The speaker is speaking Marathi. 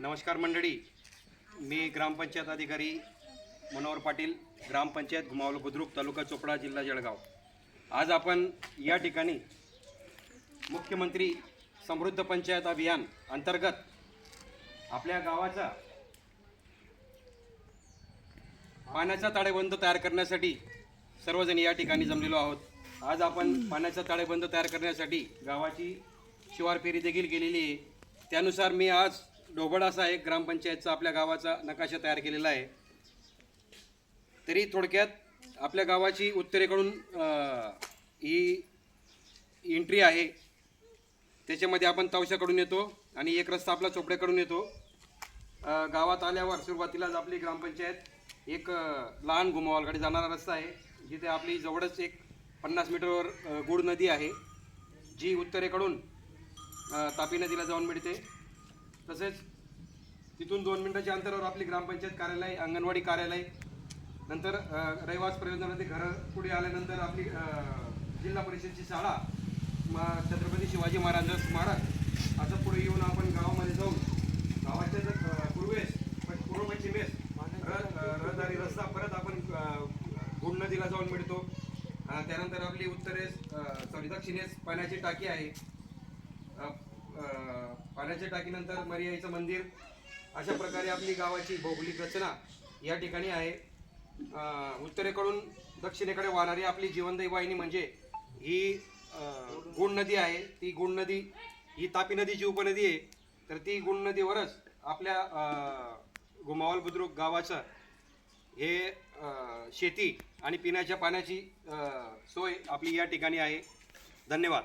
नमस्कार मंडळी, मी ग्रामपंचायत अधिकारी मनोहर पाटील, ग्रामपंचायत घुमावलं बुद्रुक, तालुका चोपडा, जिल्हा जळगाव। आज आपण या ठिकाणी मुख्यमंत्री समृद्ध पंचायत अभियान अंतर्गत आपल्या गावाचा पाण्याचा ताळेबंद तयार करण्यासाठी सर्वजण या ठिकाणी जमलेलो आहोत। आज आपण पाण्याचा ताळेबंद तयार करण्यासाठी गावाची शिवार फेरी देखील केलेली आहे। त्यानुसार मी आज ढोबळ असा एक ग्रामपंचायतचा आपल्या गावाचा नकाशा तयार केलेला आहे। तरी थोडक्यात आपल्या गावाची उत्तरेकडून ही एंट्री आहे, त्याच्यामध्ये आपण तवशाकडून येतो आणि एक रस्ता आपला चोपड्याकडून येतो। गावात आल्यावर सुरुवातीलाच आपली ग्रामपंचायत एक लहान घुमावलकडे जाणारा रस्ता आहे, जिथे आपली जवळच एक 50 मीटरवर गुड नदी आहे, जी उत्तरेकडून तापी नदीला जाऊन मिळते। तसेच तिथून 2 मिनिटाच्या अंतरावर आपली ग्रामपंचायत कार्यालय, अंगणवाडी कार्यालय, नंतर रहिवास प्रयोजनामध्ये घरं पुढे आल्यानंतर आपली जिल्हा परिषदची शाळा, छत्रपती शिवाजी महाराज स्मारक, असं पुढे येऊन आपण गावामध्ये जाऊन गावाच्या पूर्व पश्चिमेस रहदारी रस्ता परत आपण गुड नदीला जाऊन मिळतो। त्यानंतर आपली दक्षिणेस पाण्याची टाकी आहे। पाण्याच्या टाकीनंतर मरियाईचं मंदिर, अशा प्रकारे आपली गावाची भौगोलिक रचना या ठिकाणी आहे। उत्तरेकडून दक्षिणेकडे वाहणारी आपली जीवनदायी वाहिनी म्हणजे ही गुड नदी आहे। ती गुड नदी ही तापी नदीची उपनदी आहे, तर ती गुड नदीवरच आपल्या घुमावल बुद्रुक गावाचं हे शेती आणि पिण्याच्या पाण्याची सोय आपली या ठिकाणी आहे। धन्यवाद।